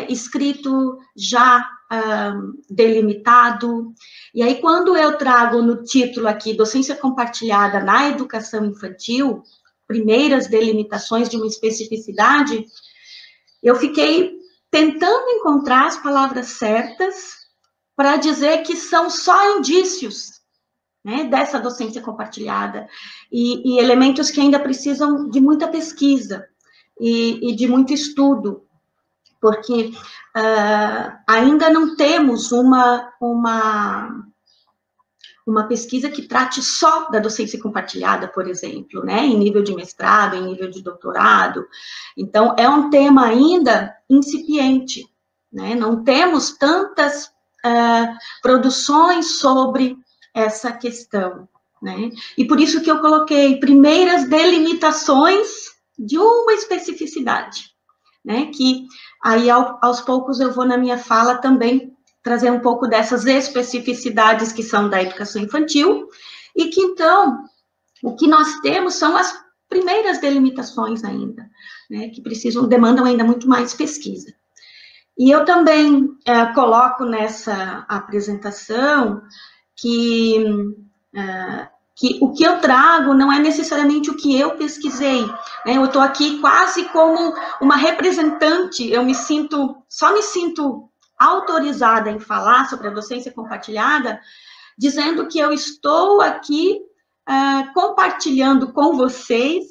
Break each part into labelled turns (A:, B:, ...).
A: escrito já delimitado. E aí, quando eu trago no título aqui, docência compartilhada na educação infantil, primeiras delimitações de uma especificidade, eu fiquei tentando encontrar as palavras certas para dizer que são só indícios, né, dessa docência compartilhada, e elementos que ainda precisam de muita pesquisa e de muito estudo, porque ainda não temos uma pesquisa que trate só da docência compartilhada, por exemplo, né, em nível de mestrado, em nível de doutorado. Então, é um tema ainda incipiente, né, não temos tantas produções sobre essa questão, né, e por isso que eu coloquei primeiras delimitações de uma especificidade, né, que aí aos poucos eu vou na minha fala também trazer um pouco dessas especificidades que são da educação infantil, e que, então, o que nós temos são as primeiras delimitações ainda, né, que demandam ainda muito mais pesquisa. E eu também coloco nessa apresentação que o que eu trago não é necessariamente o que eu pesquisei, né? Eu estou aqui quase como uma representante, só me sinto autorizada em falar sobre a docência compartilhada, dizendo que eu estou aqui compartilhando com vocês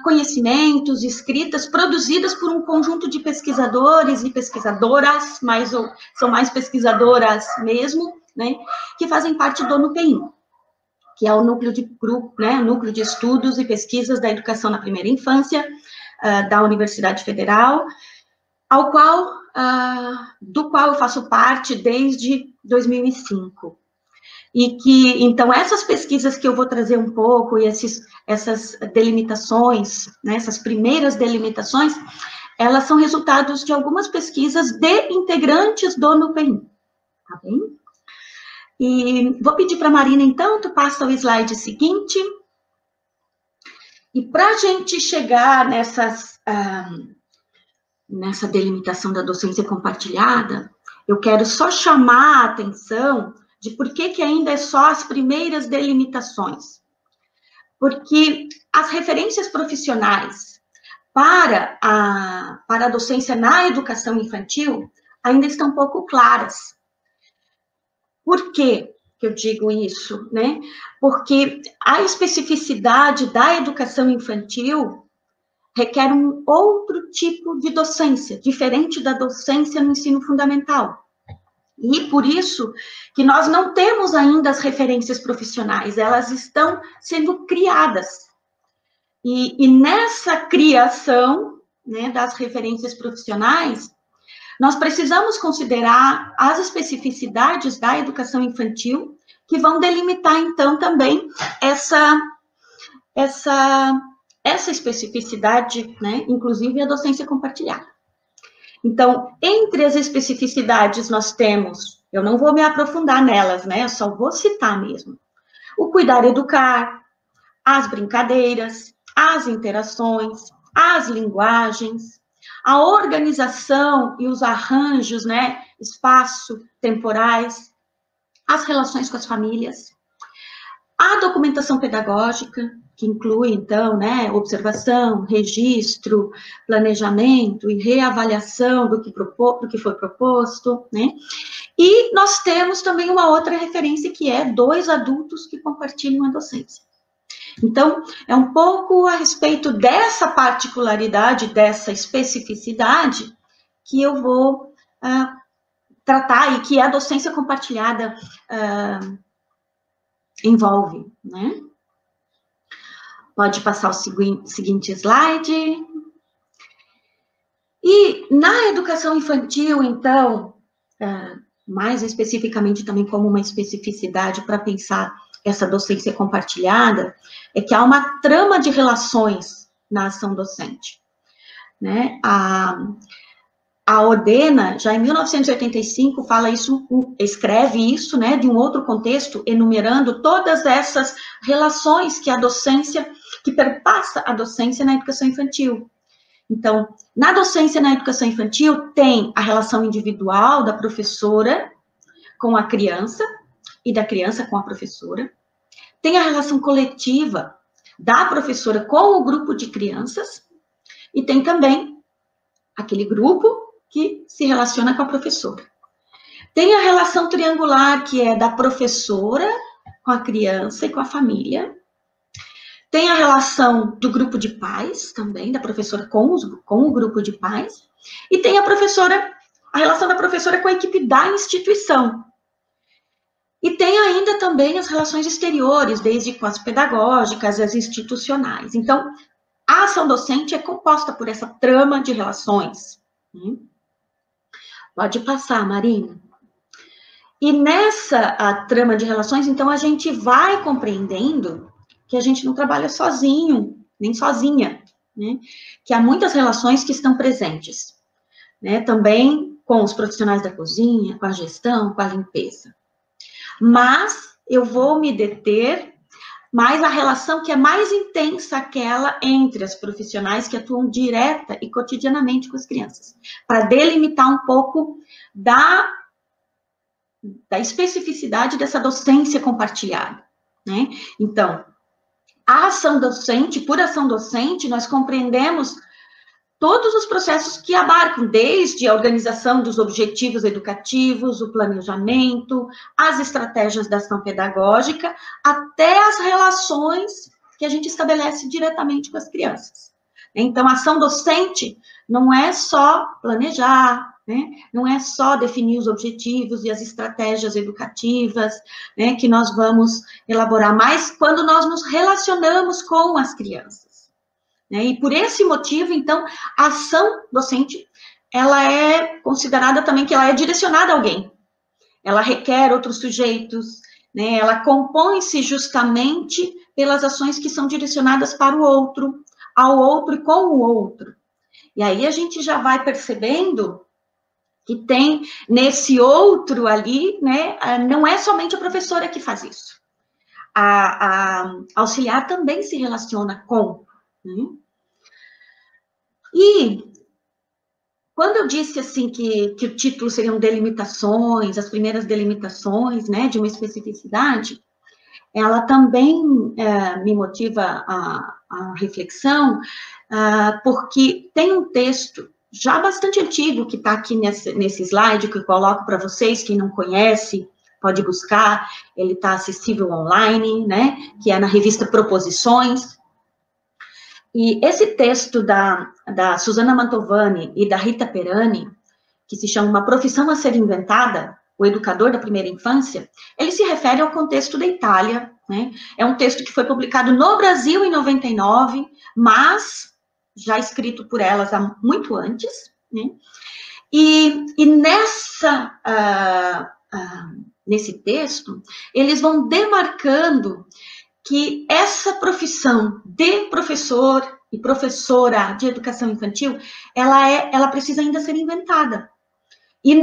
A: conhecimentos, escritas, produzidas por um conjunto de pesquisadores e pesquisadoras, são mais pesquisadoras mesmo, né, que fazem parte do NUPEIM, que é o núcleo de grupo, né, núcleo de estudos e pesquisas da educação na primeira infância, da Universidade Federal, do qual eu faço parte desde 2005. E que, então, essas pesquisas que eu vou trazer um pouco, e essas delimitações, né, essas primeiras delimitações, elas são resultados de algumas pesquisas de integrantes do NUPEIM, tá bem? E vou pedir para a Marina, então, tu passa o slide seguinte. E para a gente chegar nessa delimitação da docência compartilhada, eu quero só chamar a atenção de por que ainda é só as primeiras delimitações. Porque as referências profissionais para a docência na educação infantil ainda estão pouco claras. Por que eu digo isso, né? Porque a especificidade da educação infantil requer um outro tipo de docência, diferente da docência no ensino fundamental. E por isso que nós não temos ainda as referências profissionais, elas estão sendo criadas. E nessa criação, né, das referências profissionais, nós precisamos considerar as especificidades da educação infantil, que vão delimitar, então, também essa especificidade, né, inclusive a docência compartilhada. Então, entre as especificidades nós temos, eu não vou me aprofundar nelas, né, eu só vou citar mesmo, o cuidar e educar, as brincadeiras, as interações, as linguagens, a organização e os arranjos, né, espaço-temporais, as relações com as famílias, a documentação pedagógica, que inclui, então, né, observação, registro, planejamento e reavaliação do que foi proposto, né? E nós temos também uma outra referência, que é 2 adultos que compartilham a docência. Então, é um pouco a respeito dessa particularidade, dessa especificidade, que eu vou tratar, e que a docência compartilhada envolve, né? Pode passar o seguinte slide. E na educação infantil, então, mais especificamente também como uma especificidade para pensar essa docência compartilhada, é que há uma trama de relações na ação docente, né? A Odena, já em 1985, escreve isso, né, de um outro contexto, enumerando todas essas relações que perpassa a docência na educação infantil. Então, na docência na educação infantil, tem a relação individual da professora com a criança e da criança com a professora. Tem a relação coletiva da professora com o grupo de crianças. E tem também aquele grupo que se relaciona com a professora. Tem a relação triangular, que é da professora com a criança e com a família. Tem a relação do grupo de pais, também, da professora com o grupo de pais. E tem a relação da professora com a equipe da instituição. E tem ainda também as relações exteriores, desde com as pedagógicas, as institucionais. Então, a ação docente é composta por essa trama de relações. Pode passar, Marina. E nessa trama de relações, então, a gente vai compreendendo que a gente não trabalha sozinho, nem sozinha, né? Que há muitas relações que estão presentes, né? Também com os profissionais da cozinha, com a gestão, com a limpeza. Mas eu vou me deter mais a relação que é mais intensa, aquela entre as profissionais que atuam direta e cotidianamente com as crianças, para delimitar um pouco da especificidade dessa docência compartilhada, né? Então, a ação docente, por ação docente, nós compreendemos todos os processos que abarcam, desde a organização dos objetivos educativos, o planejamento, as estratégias da ação pedagógica, até as relações que a gente estabelece diretamente com as crianças. Então, a ação docente não é só planejar, né? Não é só definir os objetivos e as estratégias educativas, né, que nós vamos elaborar, mas quando nós nos relacionamos com as crianças. Né? E por esse motivo, então, a ação docente, ela é considerada também que ela é direcionada a alguém. Ela requer outros sujeitos, né? Ela compõe-se justamente pelas ações que são direcionadas para o outro, ao outro e com o outro. E aí a gente já vai percebendo que tem nesse outro ali, né, não é somente a professora que faz isso. A auxiliar também se relaciona com. Né? E quando eu disse assim que o título seriam delimitações, as primeiras delimitações, né, de uma especificidade, ela também me motiva a reflexão, porque tem um texto já bastante antigo, que está aqui nesse slide, que eu coloco para vocês, quem não conhece, pode buscar, ele está acessível online, né, que é na revista Proposições. E esse texto da Susana Mantovani e da Rita Perani, que se chama Uma Profissão a Ser Inventada, o educador da primeira infância, ele se refere ao contexto da Itália, né? É um texto que foi publicado no Brasil em 99, mas já escrito por elas há muito antes, né? E nesse texto, eles vão demarcando que essa profissão de professor e professora de educação infantil, ela precisa ainda ser inventada. E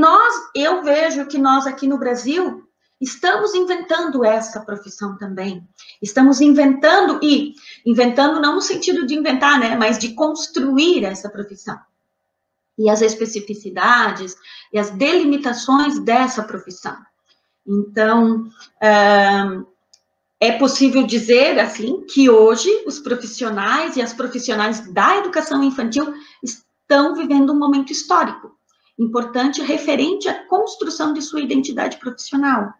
A: eu vejo que nós aqui no Brasil estamos inventando essa profissão também. Estamos inventando não no sentido de inventar, né, mas de construir essa profissão. E as especificidades e as delimitações dessa profissão. Então, é possível dizer, assim, que hoje os profissionais e as profissionais da educação infantil estão vivendo um momento histórico, importante, referente à construção de sua identidade profissional.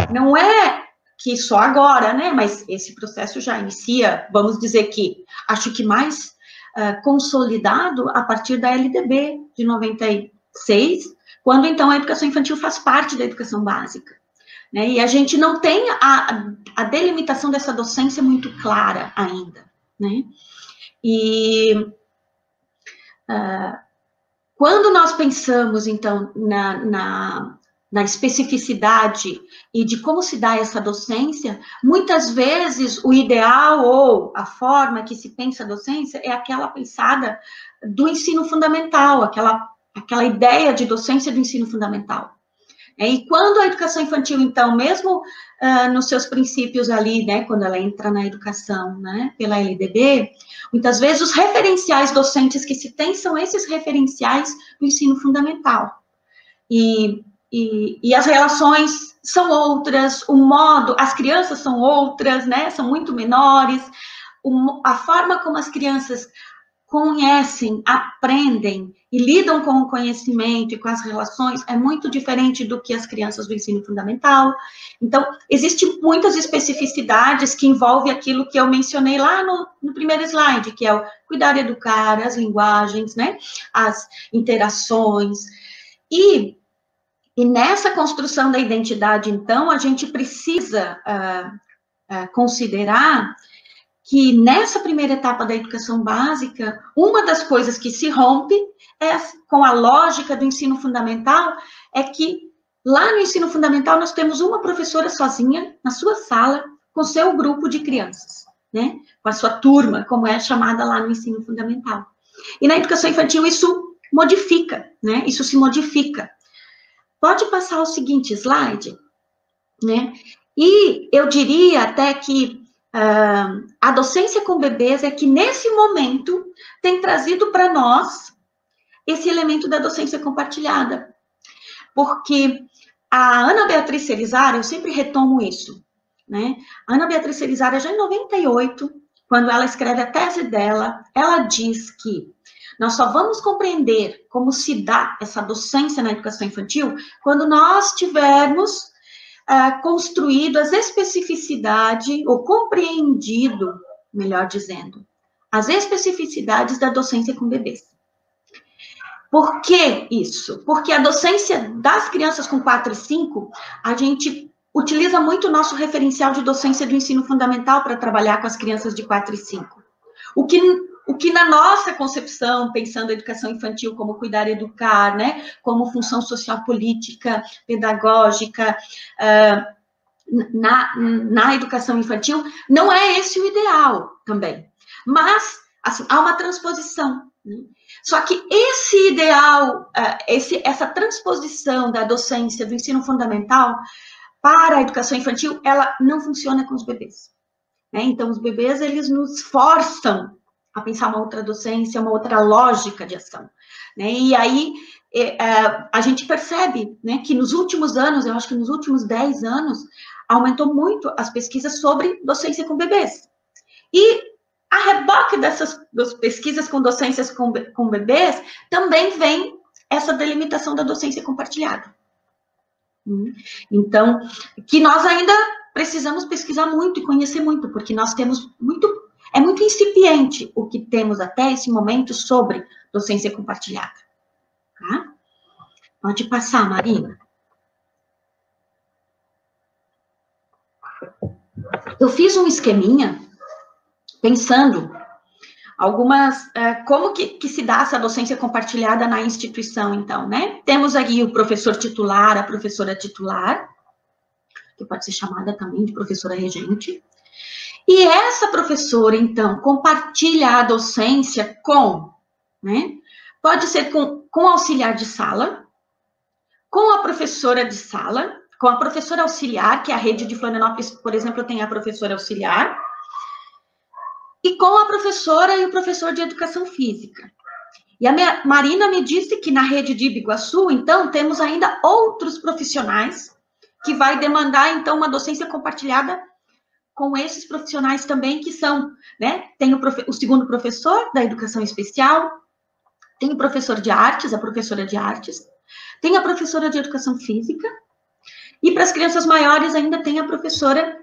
A: Não é que só agora, né, mas esse processo já inicia, vamos dizer que, acho que mais consolidado a partir da LDB de 96, quando, então, a educação infantil faz parte da educação básica. Né, e a gente não tem a delimitação dessa docência muito clara ainda. Né? E quando nós pensamos, então, na especificidade e de como se dá essa docência, muitas vezes o ideal ou a forma que se pensa a docência é aquela pensada do ensino fundamental, aquela ideia de docência do ensino fundamental. E quando a educação infantil, então, mesmo nos seus princípios ali, né, quando ela entra na educação, né, pela LDB, muitas vezes os referenciais docentes que se tem são esses referenciais do ensino fundamental. E as relações são outras, o modo, as crianças são outras, né, são muito menores, a forma como as crianças conhecem, aprendem e lidam com o conhecimento e com as relações é muito diferente do que as crianças do ensino fundamental. Então, existem muitas especificidades que envolvem aquilo que eu mencionei lá no primeiro slide, que é o cuidar e educar, as linguagens, né, as interações. E nessa construção da identidade, então, a gente precisa considerar que nessa primeira etapa da educação básica, uma das coisas que se rompe com a lógica do ensino fundamental é que lá no ensino fundamental nós temos uma professora sozinha na sua sala com seu grupo de crianças, né? Com a sua turma, como é chamada lá no ensino fundamental. E na educação infantil isso modifica, né? Isso se modifica. Pode passar o seguinte slide, né? E eu diria até que a docência com bebês é que, nesse momento, tem trazido para nós esse elemento da docência compartilhada. Porque a Ana Beatriz Cerizara, eu sempre retomo isso, né? A Ana Beatriz Cerizara, já em 98, quando ela escreve a tese dela, ela diz que nós só vamos compreender como se dá essa docência na educação infantil quando nós tivermos construído as especificidades, ou compreendido, melhor dizendo, as especificidades da docência com bebês. Por que isso? Porque a docência das crianças com 4 e 5, a gente utiliza muito o nosso referencial de docência do ensino fundamental para trabalhar com as crianças de 4 e 5. O que na nossa concepção, pensando a educação infantil como cuidar e educar, né, como função social política, pedagógica, na educação infantil, não é esse o ideal também. Mas, assim, há uma transposição. Né? Só que esse ideal, essa transposição da docência do ensino fundamental para a educação infantil, ela não funciona com os bebês. Né? Então, os bebês, eles nos forçam a pensar uma outra docência, uma outra lógica de ação. Né? E aí, a gente percebe, né, que nos últimos anos, eu acho que nos últimos 10 anos, aumentou muito as pesquisas sobre docência com bebês. E a reboque das pesquisas com docências com bebês, também vem essa delimitação da docência compartilhada. Então, que nós ainda precisamos pesquisar muito e conhecer muito, porque nós temos é muito incipiente o que temos até esse momento sobre docência compartilhada. Tá? Pode passar, Marina. Eu fiz um esqueminha pensando como que se dá essa docência compartilhada na instituição, então, né? Temos aqui o professor titular, a professora titular, que pode ser chamada também de professora regente. E essa professora, então, compartilha a docência né? Pode ser com auxiliar de sala, com a professora de sala, com a professora auxiliar, que é a rede de Florianópolis, por exemplo, tem a professora auxiliar, e com a professora e o professor de educação física. E a Marina me disse que na rede de Ibiguaçu, então, temos ainda outros profissionais que vai demandar, então, uma docência compartilhada com esses profissionais também, que são, né, tem o segundo professor da educação especial, tem o professor de artes, a professora de artes, tem a professora de educação física, e para as crianças maiores ainda tem a professora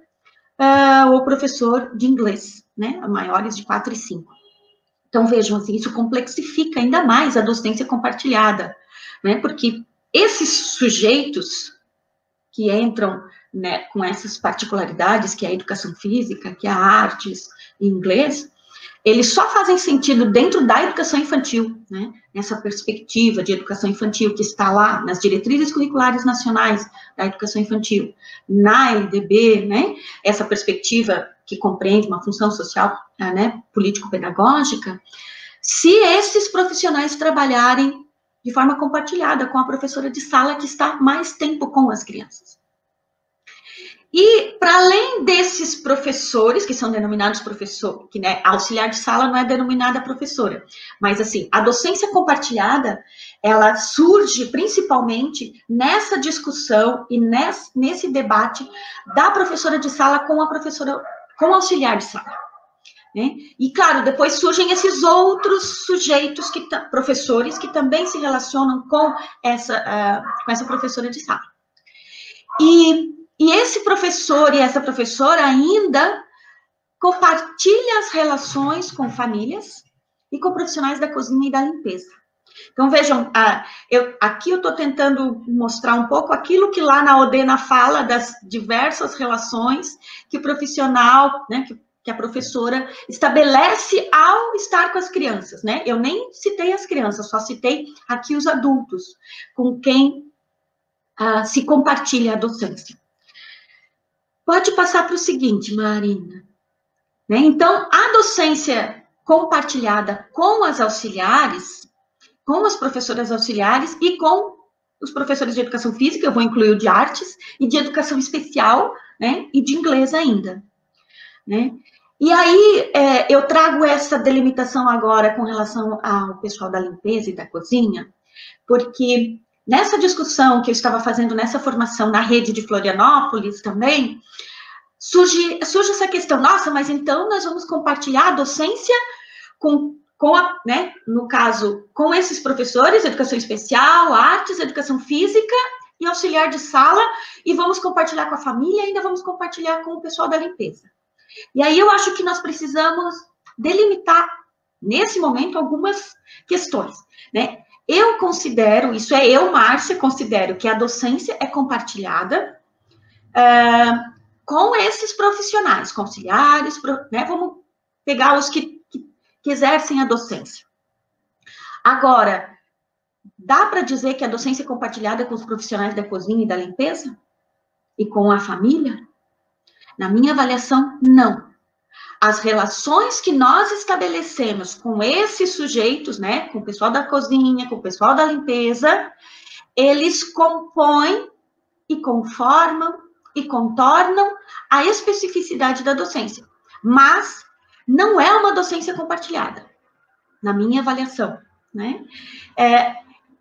A: ou professor de inglês, né, maiores de 4 e 5. Então, vejam, assim, isso complexifica ainda mais a docência compartilhada, né, porque esses sujeitos que entram, né, com essas particularidades, que é a educação física, que é a artes e inglês, eles só fazem sentido dentro da educação infantil, né, nessa perspectiva de educação infantil que está lá nas diretrizes curriculares nacionais da educação infantil, na LDB, né, essa perspectiva que compreende uma função social, né, político-pedagógica, se esses profissionais trabalharem de forma compartilhada com a professora de sala que está mais tempo com as crianças. E, para além desses professores, que são denominados professor, que, né, auxiliar de sala não é denominada professora, mas, assim, a docência compartilhada, ela surge principalmente nessa discussão e nesse debate da professora de sala com a professora, com o auxiliar de sala. Né? E, claro, depois surgem esses outros sujeitos, professores, que também se relacionam com essa professora de sala. E esse professor e essa professora ainda compartilham as relações com famílias e com profissionais da cozinha e da limpeza. Então, vejam, aqui eu estou tentando mostrar um pouco aquilo que lá na Odena fala das diversas relações que o profissional, né, que a professora estabelece ao estar com as crianças, né? Eu nem citei as crianças, só citei aqui os adultos, com quem se compartilha a docência. Pode passar para o seguinte, Marina. Né? Então, a docência compartilhada com as auxiliares, com as professoras auxiliares e com os professores de educação física, eu vou incluir o de artes, e de educação especial, né? E de inglês ainda. Né? E aí, eu trago essa delimitação agora com relação ao pessoal da limpeza e da cozinha, porque nessa discussão que eu estava fazendo nessa formação na rede de Florianópolis também, surge essa questão, nossa, mas então nós vamos compartilhar a docência né, no caso, com esses professores, educação especial, artes, educação física e auxiliar de sala, e vamos compartilhar com a família e ainda vamos compartilhar com o pessoal da limpeza. E aí eu acho que nós precisamos delimitar, nesse momento, algumas questões, né? Eu considero, Márcia, considero que a docência é compartilhada com esses profissionais, com auxiliares, né? Vamos pegar os que exercem a docência. Agora, dá para dizer que a docência é compartilhada com os profissionais da cozinha e da limpeza? E com a família? Na minha avaliação, não. As relações que nós estabelecemos com esses sujeitos, né, com o pessoal da cozinha, com o pessoal da limpeza, eles compõem e conformam e contornam a especificidade da docência. Mas não é uma docência compartilhada, na minha avaliação, né?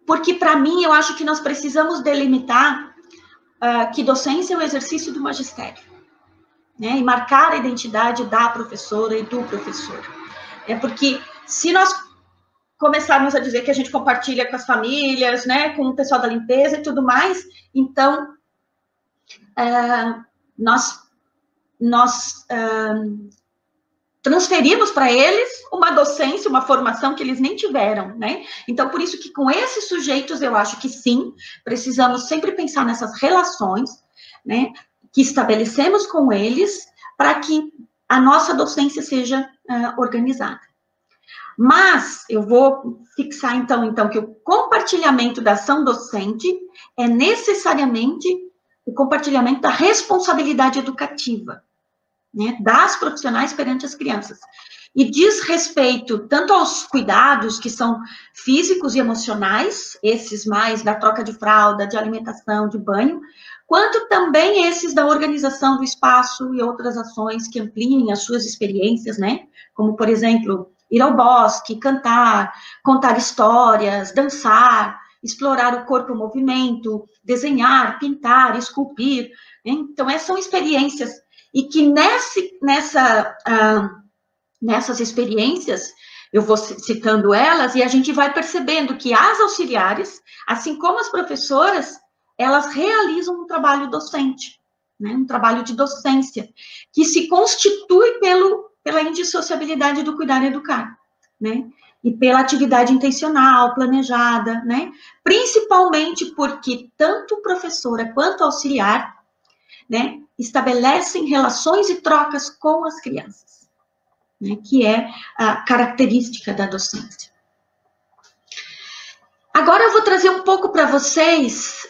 A: Porque, para mim, eu acho que nós precisamos delimitar que docência é o exercício do magistério, né? E marcar a identidade da professora e do professor. Porque se nós começarmos a dizer que a gente compartilha com as famílias, né, com o pessoal da limpeza e tudo mais, então nós transferimos para eles uma docência, uma formação que eles nem tiveram, né? Então, por isso que com esses sujeitos, eu acho que sim, precisamos sempre pensar nessas relações, né, que estabelecemos com eles, para que a nossa docência seja organizada. Mas, eu vou fixar, então, que o compartilhamento da ação docente é necessariamente o compartilhamento da responsabilidade educativa, né, das profissionais perante as crianças. E diz respeito tanto aos cuidados que são físicos e emocionais, esses mais da troca de fralda, de alimentação, de banho, quanto também esses da organização do espaço e outras ações que ampliem as suas experiências, né? Como, por exemplo, ir ao bosque, cantar, contar histórias, dançar, explorar o corpo em movimento, desenhar, pintar, esculpir. Né? Então, essas são experiências. E que nessas experiências, eu vou citando elas, e a gente vai percebendo que as auxiliares, assim como as professoras, elas realizam um trabalho docente, né? Um trabalho de docência, que se constitui pela indissociabilidade do cuidar e educar, né? E pela atividade intencional, planejada, né? Principalmente porque tanto professora quanto auxiliar, né, estabelecem relações e trocas com as crianças, né, que é a característica da docência. Agora eu vou trazer um pouco para vocês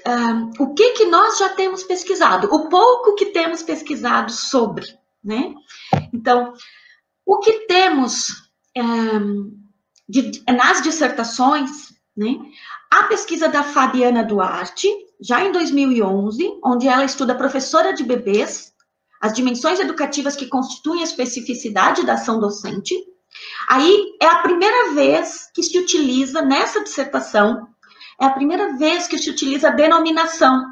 A: o que nós já temos pesquisado, o pouco que temos pesquisado sobre, né? Então, o que temos nas dissertações, né? A pesquisa da Fabiana Duarte, já em 2011, onde ela estuda professora de bebês, as dimensões educativas que constituem a especificidade da ação docente. Aí é a primeira vez que se utiliza, nessa dissertação, é a primeira vez que se utiliza a denominação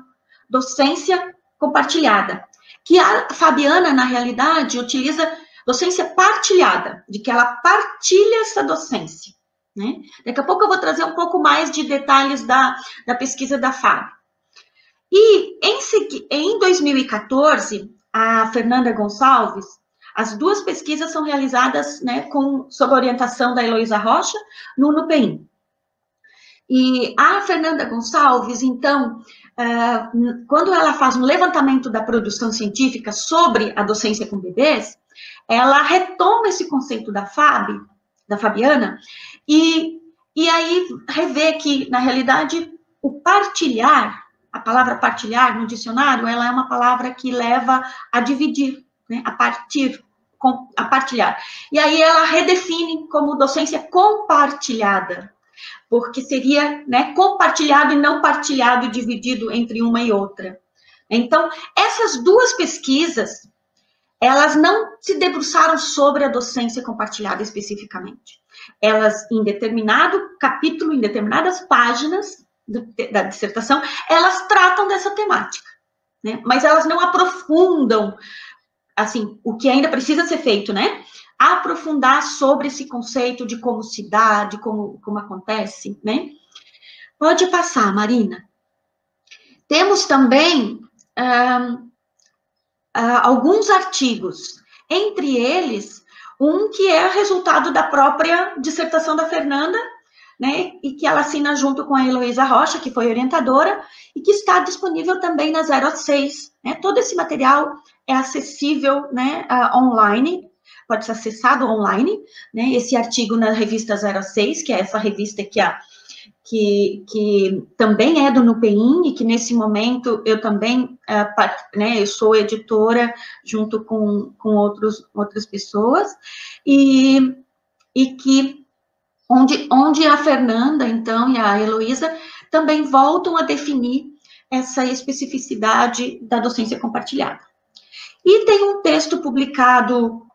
A: docência compartilhada, que a Fabiana, na realidade, utiliza docência partilhada, de que ela partilha essa docência. Né? Daqui a pouco eu vou trazer um pouco mais de detalhes da pesquisa da Fábio. E em 2014, a Fernanda Gonçalves, as duas pesquisas são realizadas, né, sob a orientação da Heloísa Rocha, no NUPEIM. E a Fernanda Gonçalves, então, quando ela faz um levantamento da produção científica sobre a docência com bebês, ela retoma esse conceito da Fabiana, e aí revê que, na realidade, o partilhar, a palavra partilhar no dicionário, ela é uma palavra que leva a dividir, né, a partilhar. E aí ela redefine como docência compartilhada, porque seria, né, compartilhado e não partilhado, dividido entre uma e outra. Então, essas duas pesquisas, elas não se debruçaram sobre a docência compartilhada especificamente. Elas, em determinado capítulo, em determinadas páginas da dissertação, elas tratam dessa temática, né? Mas elas não aprofundam, assim, o que ainda precisa ser feito, né? Aprofundar sobre esse conceito de como se dá, de como acontece, né? Pode passar, Marina. Temos também alguns artigos, entre eles, um que é resultado da própria dissertação da Fernanda, né, e que ela assina junto com a Heloísa Rocha, que foi orientadora, e que está disponível também na 06, né? Todo esse material é acessível, né, online, pode ser acessado online, né? Esse artigo na revista 06, que é essa revista que também é do NUPEIM, e que nesse momento eu também, né, eu sou editora junto com outras pessoas, e que onde a Fernanda, então, e a Heloísa também voltam a definir essa especificidade da docência compartilhada. E tem um texto publicado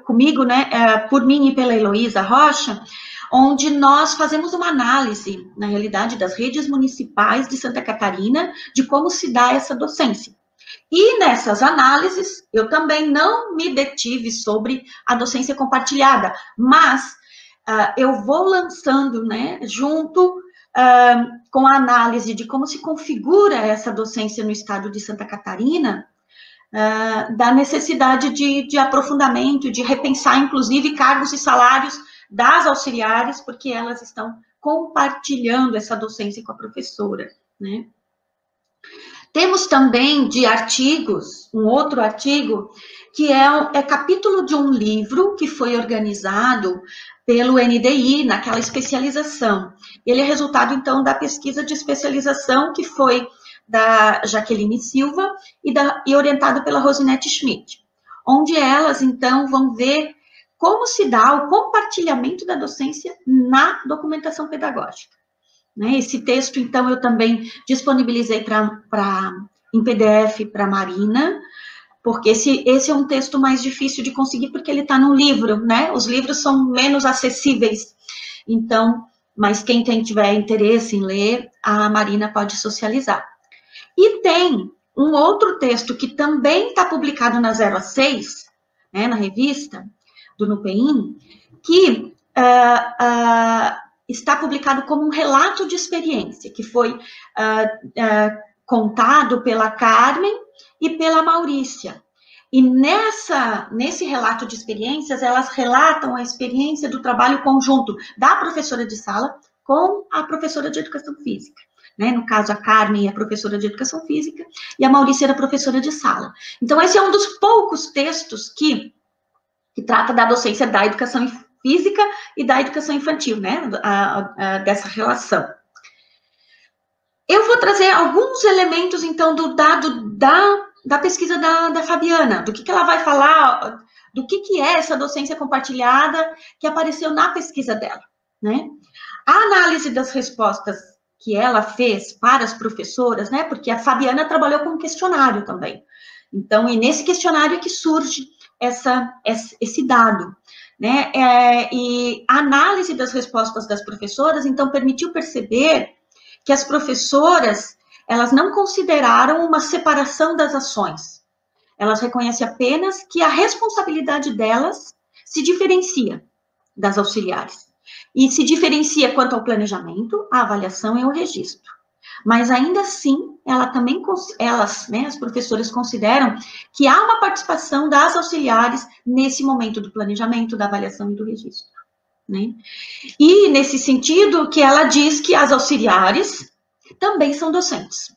A: comigo, né, por mim e pela Heloísa Rocha, onde nós fazemos uma análise, na realidade, das redes municipais de Santa Catarina, de como se dá essa docência. E nessas análises, eu também não me detive sobre a docência compartilhada, mas eu vou lançando, né, junto com a análise de como se configura essa docência no estado de Santa Catarina, da necessidade de aprofundamento, de repensar, inclusive, cargos e salários das auxiliares, porque elas estão compartilhando essa docência com a professora, né? Temos também de artigos, um outro artigo, que é capítulo de um livro que foi organizado pelo NDI, naquela especialização. Ele é resultado, então, da pesquisa de especialização que foi da Jaqueline Silva e orientado pela Rosinete Schmidt, onde elas, então, vão ver como se dá o compartilhamento da docência na documentação pedagógica. Né? Esse texto, então, eu também disponibilizei em PDF para a Marina, porque esse é um texto mais difícil de conseguir, porque ele está num livro, né? Os livros são menos acessíveis. Então, mas quem tiver interesse em ler, a Marina pode socializar. E tem um outro texto que também está publicado na 06, né, na revista do NUPEIM, que está publicado como um relato de experiência, que foi contado pela Carmen e pela Maurícia. E nesse relato de experiências, elas relatam a experiência do trabalho conjunto da professora de sala com a professora de educação física. Né? No caso, a Carmen é professora de educação física e a Maurícia era professora de sala. Então, esse é um dos poucos textos que trata da docência da educação física e da educação infantil, né? Dessa relação. Eu vou trazer alguns elementos, então, do dado da pesquisa da Fabiana, do que ela vai falar, do que é essa docência compartilhada que apareceu na pesquisa dela, né? A análise das respostas que ela fez para as professoras, né, porque a Fabiana trabalhou com um questionário também. Então, e nesse questionário que surge esse dado, né, e a análise das respostas das professoras, então, permitiu perceber que as professoras, elas não consideraram uma separação das ações, elas reconhecem apenas que a responsabilidade delas se diferencia das auxiliares, e se diferencia quanto ao planejamento, a avaliação e o registro. Mas ainda assim, elas, né, as professoras consideram que há uma participação das auxiliares nesse momento do planejamento, da avaliação e do registro, né? E nesse sentido que ela diz que as auxiliares também são docentes,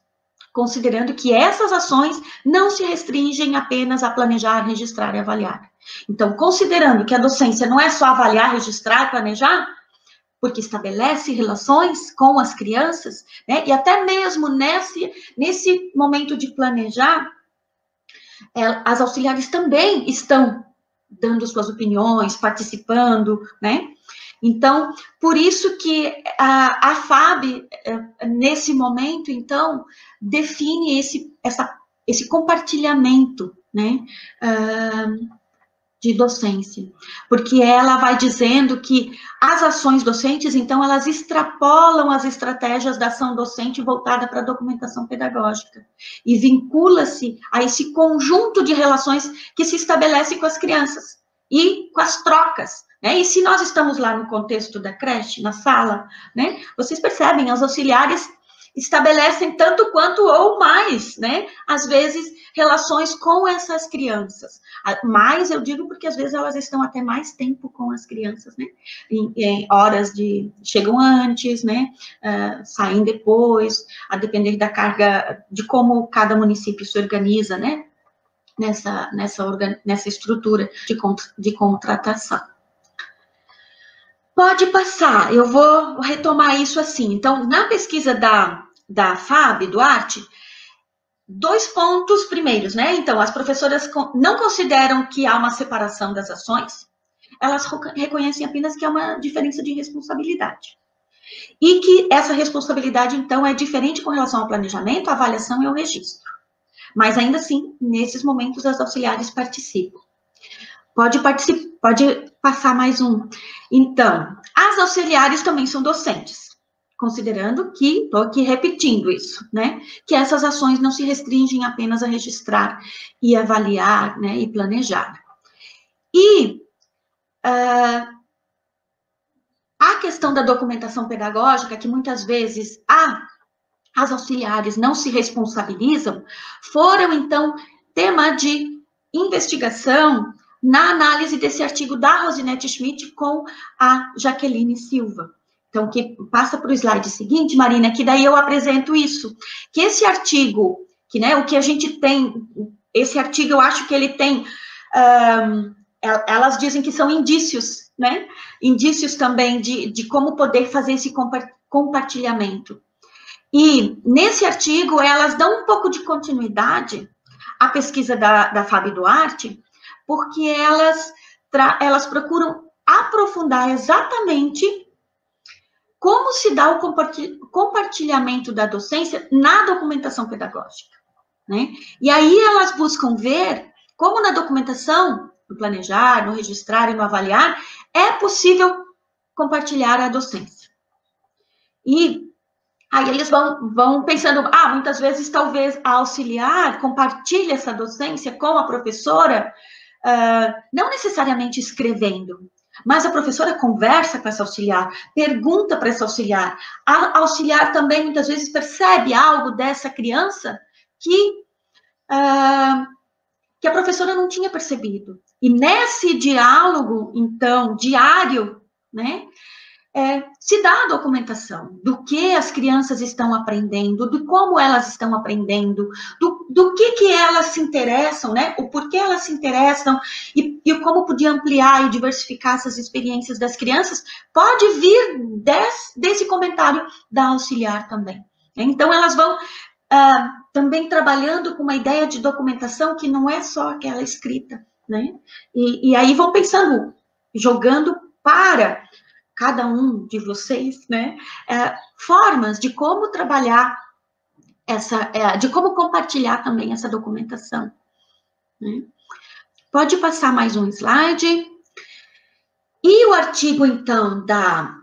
A: considerando que essas ações não se restringem apenas a planejar, registrar e avaliar. Então, considerando que a docência não é só avaliar, registrar, planejar, porque estabelece relações com as crianças, né? E até mesmo nesse momento de planejar, as auxiliares também estão dando suas opiniões, participando, né? Então, por isso que a FAB, nesse momento, então, define esse compartilhamento, né, de docência, porque ela vai dizendo que as ações docentes, então, elas extrapolam as estratégias da ação docente voltada para a documentação pedagógica e vincula-se a esse conjunto de relações que se estabelece com as crianças e com as trocas, né? E se nós estamos lá no contexto da creche, na sala, né, vocês percebem, as auxiliares estabelecem tanto quanto ou mais, né, às vezes, relações com essas crianças. Mas eu digo porque às vezes elas estão até mais tempo com as crianças, né, em horas chegam antes, né, saem depois, a depender da carga, de como cada município se organiza, né, nessa estrutura de contratação. Pode passar, eu vou retomar isso assim. Então, na pesquisa da FAB, Duarte, 2 pontos primeiros, né? Então, as professoras não consideram que há uma separação das ações, elas reconhecem apenas que há uma diferença de responsabilidade. E que essa responsabilidade, então, é diferente com relação ao planejamento, à avaliação e ao registro. Mas, ainda assim, nesses momentos, as auxiliares participam. Pode passar mais um. Então, as auxiliares também são docentes, considerando que, estou aqui repetindo isso, né, que essas ações não se restringem apenas a registrar e avaliar, né, e planejar. E a questão da documentação pedagógica, que muitas vezes as auxiliares não se responsabilizam, foram, então, tema de investigação na análise desse artigo da Rosinete Schmidt com a Jaqueline Silva. Então, que passa para o slide seguinte, Marina, que daí eu apresento isso, que esse artigo, que, né, o que a gente tem, esse artigo eu acho que ele tem, elas dizem que são indícios, né, indícios também de como poder fazer esse compartilhamento. E, nesse artigo, elas dão um pouco de continuidade à pesquisa da Fabi Duarte, porque elas procuram aprofundar exatamente como se dá o compartilhamento da docência na documentação pedagógica, né? E aí elas buscam ver como na documentação, no planejar, no registrar e no avaliar, é possível compartilhar a docência. E aí eles vão pensando, muitas vezes talvez a auxiliar compartilhe essa docência com a professora, não necessariamente escrevendo, mas a professora conversa com essa auxiliar, pergunta para essa auxiliar. A auxiliar também, muitas vezes, percebe algo dessa criança que a professora não tinha percebido. E nesse diálogo, então, diário, né, se dá a documentação do que as crianças estão aprendendo, de como elas estão aprendendo, do que elas se interessam, né? O porquê elas se interessam e como podia ampliar e diversificar essas experiências das crianças, pode vir desse comentário da auxiliar também. Então, elas vão também trabalhando com uma ideia de documentação que não é só aquela escrita, né? E aí vão pensando, jogando para cada um de vocês, né, formas de como trabalhar de como compartilhar também essa documentação, né? Pode passar mais um slide. E o artigo, então, da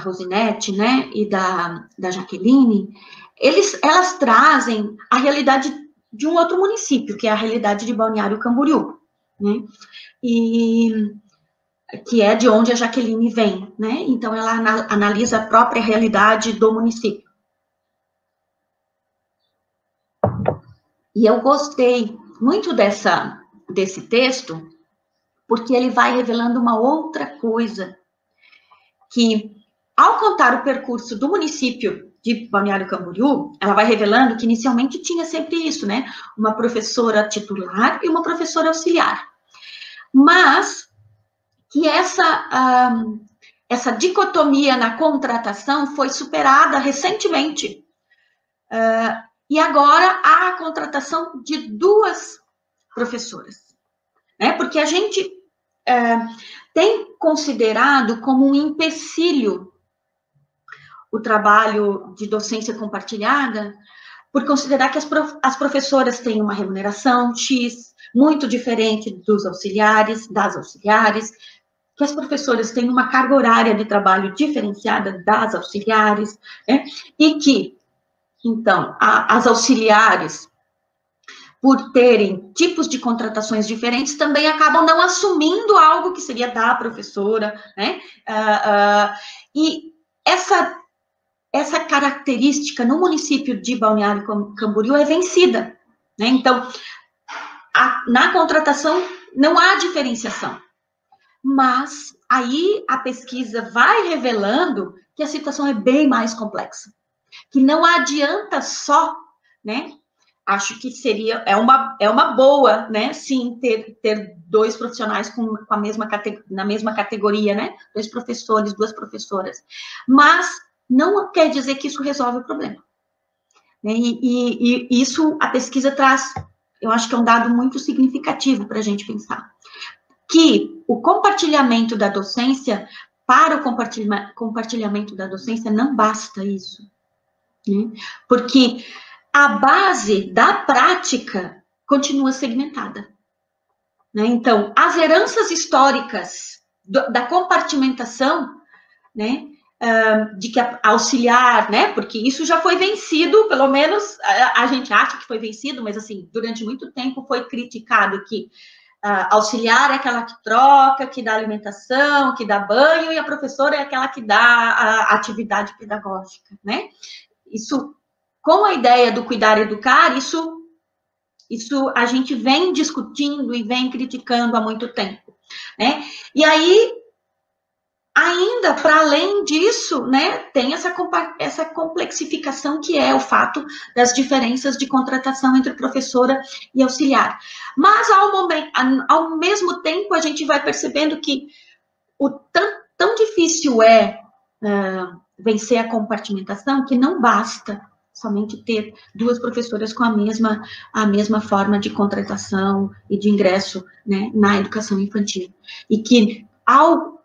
A: Rosinete, né, e da Jaqueline, elas trazem a realidade de um outro município, que é a realidade de Balneário Camboriú, né, e que é de onde a Jaqueline vem, né, então ela analisa a própria realidade do município. E eu gostei muito desse texto, porque ele vai revelando uma outra coisa, que, ao contar o percurso do município de Balneário Camboriú, ela vai revelando que inicialmente tinha sempre isso, né? Uma professora titular e uma professora auxiliar. Mas que essa dicotomia na contratação foi superada recentemente. E agora há a contratação de 2 professoras, né? Porque a gente tem considerado como um empecilho o trabalho de docência compartilhada, por considerar que as professoras têm uma remuneração X, muito diferente das auxiliares, que as professoras têm uma carga horária de trabalho diferenciada das auxiliares, né? E que, então, as auxiliares, por terem tipos de contratações diferentes, também acabam não assumindo algo que seria da professora, né? E essa característica no município de Balneário Camboriú é vencida, né? Então, na contratação não há diferenciação. Mas aí a pesquisa vai revelando que a situação é bem mais complexa, que não adianta só, né? Acho que é uma boa, né? Sim, ter 2 profissionais na mesma categoria, né? 2 professores, 2 professoras. Mas não quer dizer que isso resolve o problema, né? E isso a pesquisa traz, eu acho que é um dado muito significativo para a gente pensar, que o compartilhamento da docência, para o compartilhamento da docência, não basta isso, né? Porque a base da prática continua segmentada, né? Então, as heranças históricas da compartimentação, né, de que auxiliar, né, porque isso já foi vencido, pelo menos a gente acha que foi vencido, mas assim, durante muito tempo foi criticado que auxiliar é aquela que troca, que dá alimentação, que dá banho, e a professora é aquela que dá a atividade pedagógica, né? Isso, com a ideia do cuidar e educar, isso a gente vem discutindo e vem criticando há muito tempo, né? E aí, ainda, para além disso, né, tem essa complexificação que é o fato das diferenças de contratação entre professora e auxiliar. Mas, ao mesmo tempo, a gente vai percebendo que tão difícil é vencer a compartimentação que não basta somente ter 2 professoras com a mesma forma de contratação e de ingresso, né, na educação infantil. E que, ao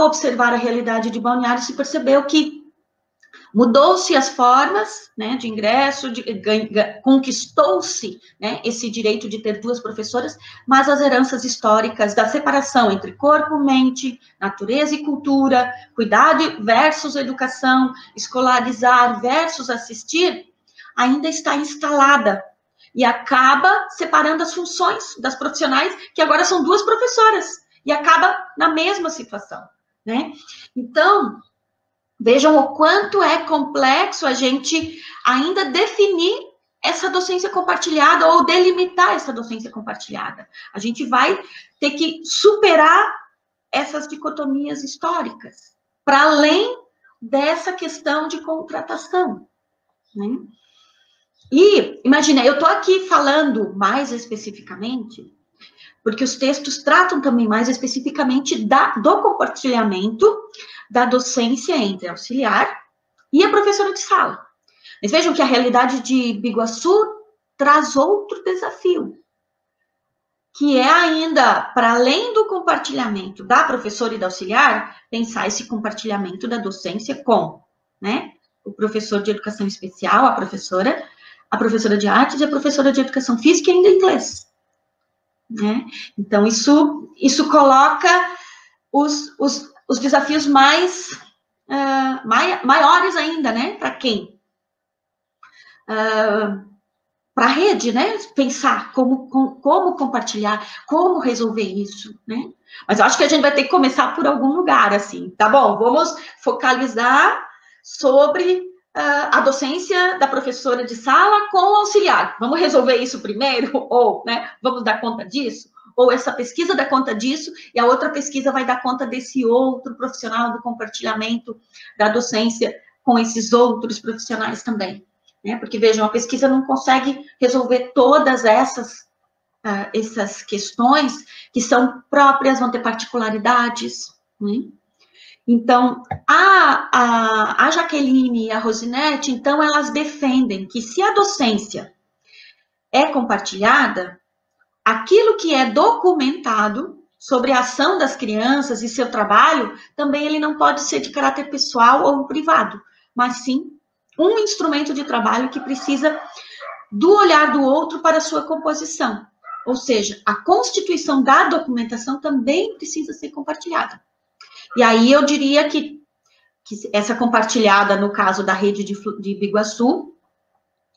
A: observar a realidade de Balneário, se percebeu que mudou-se as formas, né, de ingresso, conquistou-se, né, esse direito de ter 2 professoras, mas as heranças históricas da separação entre corpo, mente, natureza e cultura, cuidado versus educação, escolarizar versus assistir, ainda está instalada e acaba separando as funções das profissionais, que agora são 2 professoras, e acaba na mesma situação, né? Então, vejam o quanto é complexo a gente ainda definir essa docência compartilhada ou delimitar essa docência compartilhada. A gente vai ter que superar essas dicotomias históricas, para além dessa questão de contratação, né? E, imagina, eu estou aqui falando mais especificamente, porque os textos tratam também mais especificamente do compartilhamento da docência entre auxiliar e a professora de sala. Mas vejam que a realidade de Biguaçu traz outro desafio, que é ainda, para além do compartilhamento da professora e da auxiliar, pensar esse compartilhamento da docência com, né, o professor de educação especial, a professora de artes e a professora de educação física e ainda inglês, né? Então, isso coloca os desafios maiores ainda, né? Para quem? Para a rede, né? Pensar como compartilhar, como resolver isso, né? Mas eu acho que a gente vai ter que começar por algum lugar, assim, tá bom? Vamos focalizar sobre a docência da professora de sala com o auxiliar. Vamos resolver isso primeiro? Ou, né, vamos dar conta disso? Ou essa pesquisa dá conta disso e a outra pesquisa vai dar conta desse outro profissional do compartilhamento da docência com esses outros profissionais também, né? Porque, vejam, a pesquisa não consegue resolver todas essas questões que são próprias, vão ter particularidades, né? Então, a Jaqueline e a Rosinete, então, elas defendem que se a docência é compartilhada, aquilo que é documentado sobre a ação das crianças e seu trabalho, também ele não pode ser de caráter pessoal ou privado, mas sim um instrumento de trabalho que precisa do olhar do outro para a sua composição. Ou seja, a constituição da documentação também precisa ser compartilhada. E aí eu diria que essa compartilhada, no caso da rede de Biguaçu,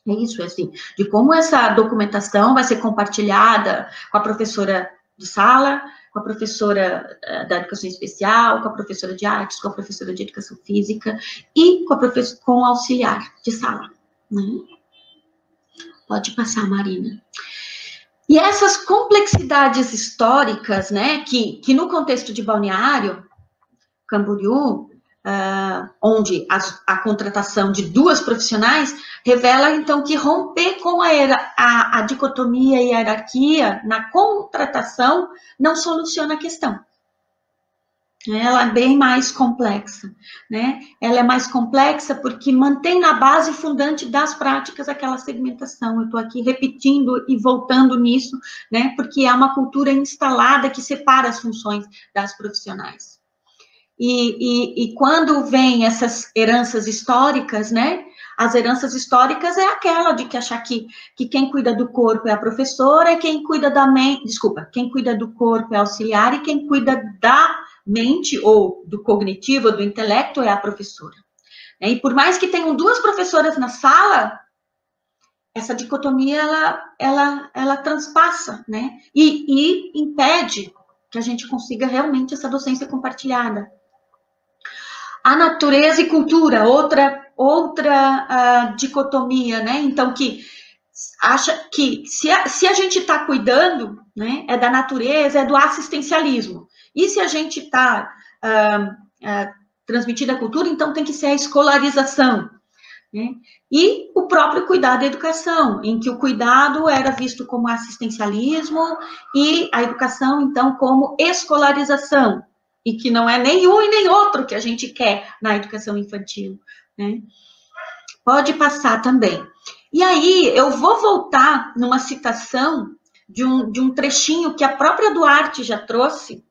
A: é isso, assim, de como essa documentação vai ser compartilhada com a professora de sala, com a professora da educação especial, com a professora de artes, com a professora de educação física e com o auxiliar de sala, né? Pode passar, Marina. E essas complexidades históricas, né, que no contexto de Balneário Camboriú, onde a contratação de duas profissionais revela, então, que romper com a dicotomia e a hierarquia na contratação não soluciona a questão. Ela é bem mais complexa, né? Ela é mais complexa porque mantém na base fundante das práticas aquela segmentação. Eu estou aqui repetindo e voltando nisso, né? Porque é uma cultura instalada que separa as funções das profissionais. E quando vem essas heranças históricas, né? As heranças históricas é aquela de que achar que quem cuida do corpo é a professora, e quem cuida da mente, quem cuida do corpo é auxiliar, e quem cuida da mente, ou do cognitivo, ou do intelecto, é a professora. E por mais que tenham duas professoras na sala, essa dicotomia, ela transpassa, né? E impede que a gente consiga realmente essa docência compartilhada. A natureza e cultura, outra dicotomia, né? Então, que acha que se a gente está cuidando, né, é da natureza, é do assistencialismo. E se a gente está transmitindo a cultura, então tem que ser a escolarização, né? E o próprio cuidado da educação, em que o cuidado era visto como assistencialismo e a educação, então, como escolarização. E que não é nem um e nem outro que a gente quer na educação infantil, né? Pode passar também. E aí, eu vou voltar numa citação de um trechinho que a própria Duarte já trouxe,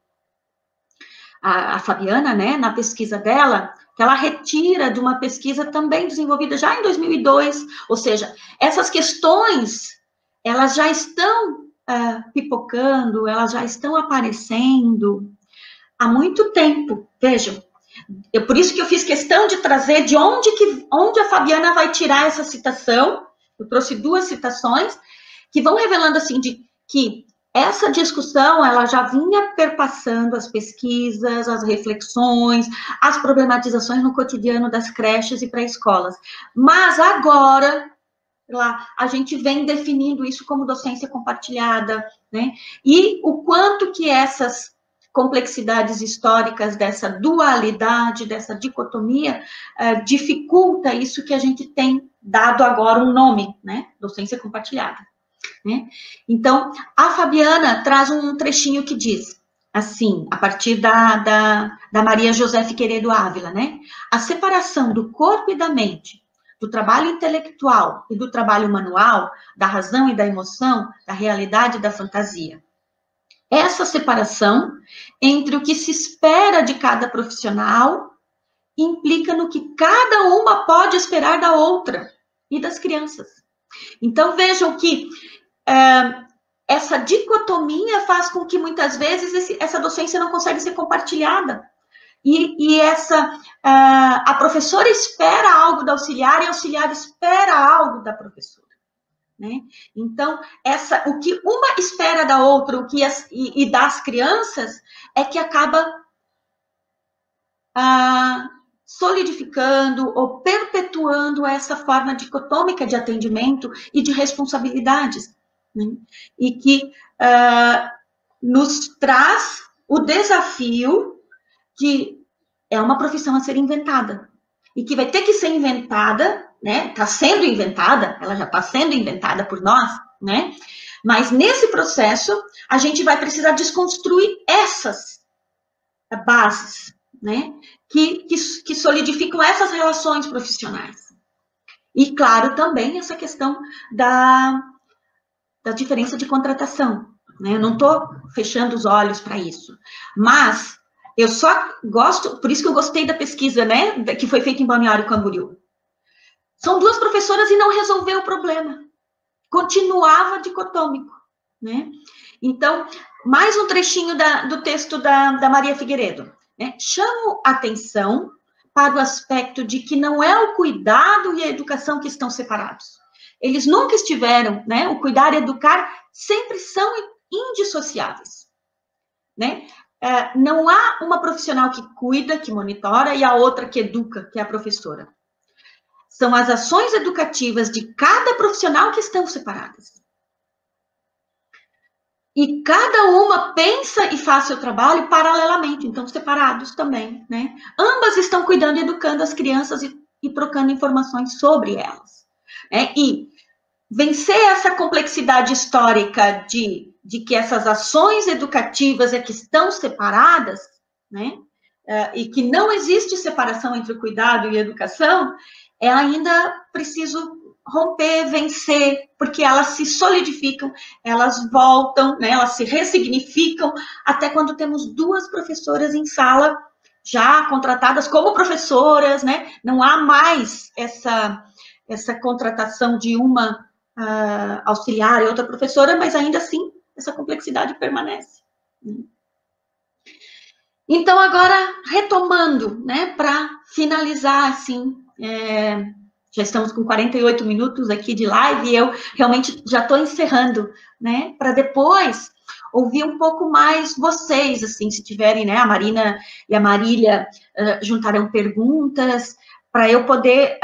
A: a Fabiana, né, na pesquisa dela, que ela retira de uma pesquisa também desenvolvida já em 2002, ou seja, essas questões, elas já estão pipocando, elas já estão aparecendo há muito tempo, vejam. Por isso que eu fiz questão de trazer de onde a Fabiana vai tirar essa citação. Eu trouxe duas citações que vão revelando assim que essa discussão ela já vinha perpassando as pesquisas, as reflexões, as problematizações no cotidiano das creches e pré-escolas. Mas agora lá a gente vem definindo isso como docência compartilhada, né? E o quanto que essas complexidades históricas dessa dualidade, dessa dicotomia, dificulta isso que a gente tem dado agora um nome, né? Docência compartilhada, né? Então, a Fabiana traz um trechinho que diz, assim, a partir da Maria José Figueiredo Ávila, né? A separação do corpo e da mente, do trabalho intelectual e do trabalho manual, da razão e da emoção, da realidade e da fantasia. essa separação entre o que se espera de cada profissional implica no que cada uma pode esperar da outra e das crianças. Então, vejam que essa dicotomia faz com que, muitas vezes, essa docência não consegue ser compartilhada. E a professora espera algo da auxiliar e a auxiliar espera algo da professora. Né? Então, o que uma espera da outra e das crianças é que acaba solidificando ou perpetuando essa forma dicotômica de atendimento e de responsabilidades, né? E que nos traz o desafio de é uma profissão a ser inventada e que vai ter que ser inventada, né? Está sendo inventada, ela já está sendo inventada por nós, né? Mas nesse processo a gente vai precisar desconstruir essas bases, né? Que solidificam essas relações profissionais. E, claro, também essa questão da diferença de contratação, né? Eu não estou fechando os olhos para isso, mas eu só gosto, por isso que eu gostei da pesquisa, né, que foi feita em Balneário Camboriú. São duas professoras e não resolveu o problema. Continuava dicotômico, né? Então, mais um trechinho do texto da Maria Figueiredo. Né? Chamo atenção para o aspecto de que não é o cuidado e a educação que estão separados. Eles nunca estiveram, né? O cuidar e educar sempre são indissociáveis, né? Não há uma profissional que cuida, que monitora, e a outra que educa, que é a professora. São as ações educativas de cada profissional que estão separadas. E cada uma pensa e faz seu trabalho paralelamente, então separados também, né? Ambas estão cuidando e educando as crianças e trocando informações sobre elas. Né? E vencer essa complexidade histórica de que essas ações educativas é que estão separadas, né? E que não existe separação entre o cuidado e a educação, é ainda preciso romper, vencer, porque elas se solidificam, elas voltam, né? Elas se ressignificam, até quando temos duas professoras em sala já contratadas como professoras, né? Não há mais essa contratação de uma auxiliar e outra professora, mas ainda assim essa complexidade permanece. Então, agora, retomando, né, para finalizar, assim, já estamos com 48 minutos aqui de live e eu realmente já estou encerrando, né, para depois ouvir um pouco mais vocês, assim, se tiverem, né, a Marina e a Marília juntarão perguntas para eu poder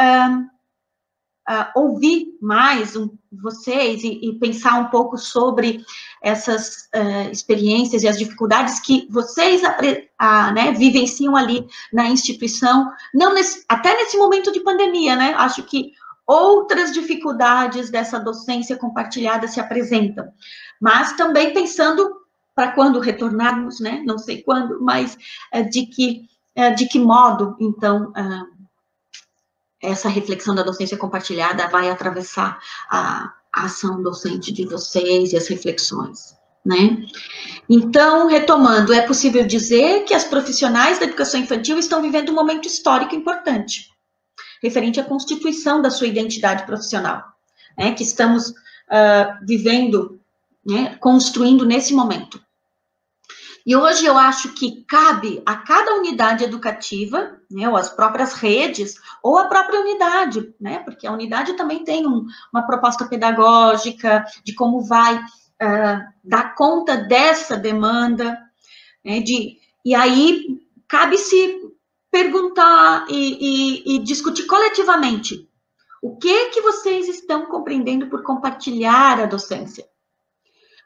A: ouvir mais vocês e pensar um pouco sobre essas experiências e as dificuldades que vocês né, vivenciam ali na instituição, até nesse momento de pandemia, né? Acho que outras dificuldades dessa docência compartilhada se apresentam, mas também pensando para quando retornarmos, né? Não sei quando, mas de que modo, então, essa reflexão da docência compartilhada vai atravessar a ação docente de vocês e as reflexões, né? Então, retomando, é possível dizer que as profissionais da educação infantil estão vivendo um momento histórico importante, referente à constituição da sua identidade profissional, né? Que estamos vivendo, né? Construindo nesse momento. E hoje eu acho que cabe a cada unidade educativa, né, ou as próprias redes, ou a própria unidade, né, porque a unidade também tem uma proposta pedagógica de como vai dar conta dessa demanda, né, e aí cabe-se perguntar e discutir coletivamente o que vocês estão compreendendo por compartilhar a docência.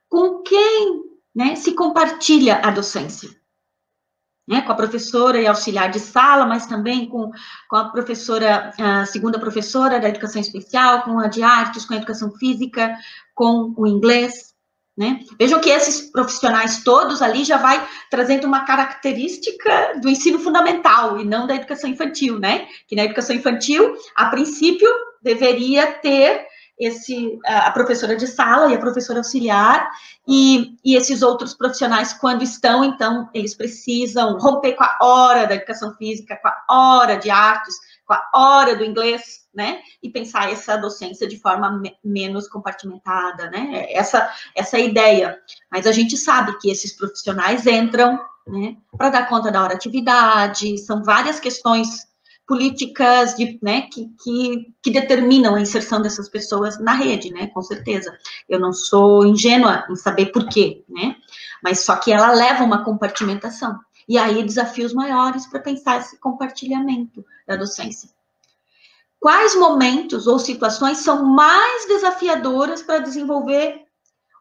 A: Com quem, né, se compartilha a docência, né, com a professora e auxiliar de sala, mas também com a professora, a segunda professora da educação especial, com a de artes, com a educação física, com o inglês, né? Vejam que esses profissionais todos ali já vai trazendo uma característica do ensino fundamental e não da educação infantil, né? Que na educação infantil, a princípio, deveria ter a professora de sala e a professora auxiliar, e esses outros profissionais, quando estão, então, eles precisam romper com a hora da educação física, com a hora de artes, com a hora do inglês, né, e pensar essa docência de forma menos compartimentada, né, essa é a ideia. Mas a gente sabe que esses profissionais entram, né, para dar conta da hora atividade, são várias questões políticas né, que determinam a inserção dessas pessoas na rede, né, com certeza. Eu não sou ingênua em saber por quê, né, mas só que ela leva uma compartimentação. E aí, desafios maiores para pensar esse compartilhamento da docência. Quais momentos ou situações são mais desafiadoras para desenvolver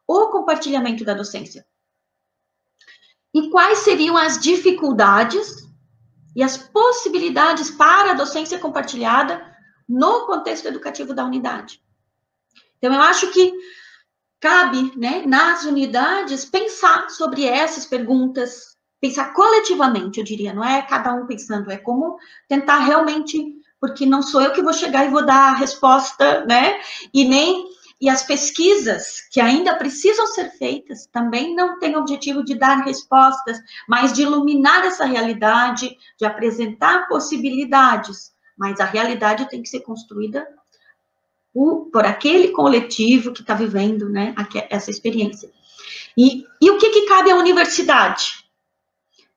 A: o compartilhamento da docência? E quais seriam as dificuldades e as possibilidades para a docência compartilhada no contexto educativo da unidade? Então, eu acho que cabe, né, nas unidades, pensar sobre essas perguntas, pensar coletivamente, eu diria, não é cada um pensando, é como tentar realmente, porque não sou eu que vou chegar e vou dar a resposta, né, e as pesquisas que ainda precisam ser feitas também não têm o objetivo de dar respostas, mas de iluminar essa realidade, de apresentar possibilidades, mas a realidade tem que ser construída por aquele coletivo que está vivendo, né, essa experiência. E o que cabe à universidade?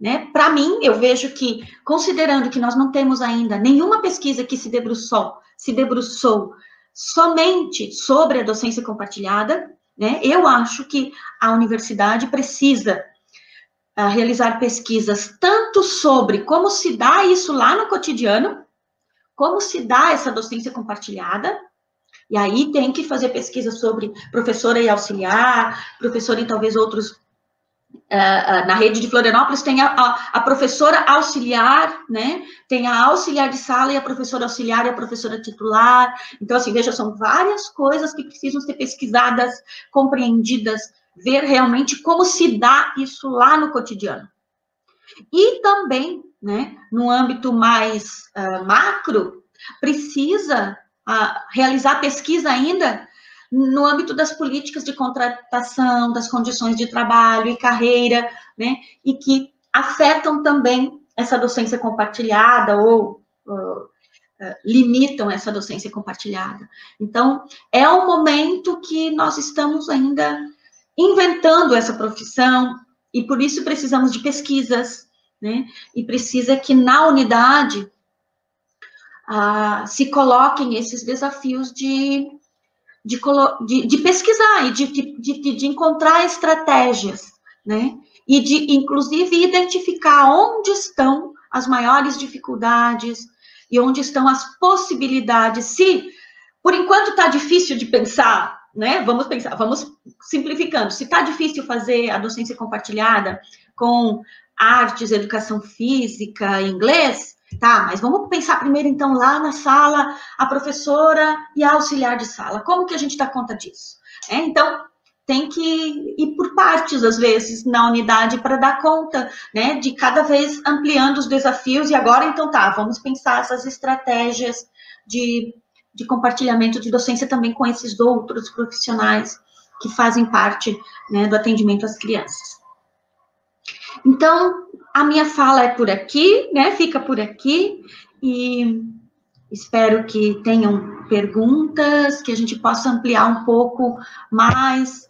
A: Né? Para mim, eu vejo que, considerando que nós não temos ainda nenhuma pesquisa que se debruçou somente sobre a docência compartilhada, né, eu acho que a universidade precisa realizar pesquisas tanto sobre como se dá isso lá no cotidiano, como se dá essa docência compartilhada. E aí tem que fazer pesquisa sobre professora e auxiliar, professora e talvez outros. Na rede de Florianópolis tem a professora auxiliar, né? Tem a auxiliar de sala e a professora auxiliar e a professora titular. Então, assim, veja, são várias coisas que precisam ser pesquisadas, compreendidas, ver realmente como se dá isso lá no cotidiano. E também, né, no âmbito mais macro, precisa realizar pesquisa ainda no âmbito das políticas de contratação, das condições de trabalho e carreira, né, e que afetam também essa docência compartilhada ou limitam essa docência compartilhada. Então, é um momento que nós estamos ainda inventando essa profissão e por isso precisamos de pesquisas, né, e precisa que na unidade se coloquem esses desafios de pesquisar e de encontrar estratégias, né? E de, inclusive, identificar onde estão as maiores dificuldades e onde estão as possibilidades. Se, por enquanto, está difícil de pensar, né? Vamos pensar, vamos simplificando. Se está difícil fazer a docência compartilhada com artes, educação física, inglês, tá, mas vamos pensar primeiro, então, lá na sala, a professora e a auxiliar de sala. Como que a gente dá conta disso? Então, tem que ir por partes, às vezes, na unidade para dar conta, né, de cada vez ampliando os desafios. E agora, então, tá, vamos pensar essas estratégias de compartilhamento de docência também com esses outros profissionais que fazem parte, né, do atendimento às crianças. Então, a minha fala é por aqui, né? Fica por aqui e espero que tenham perguntas, que a gente possa ampliar um pouco mais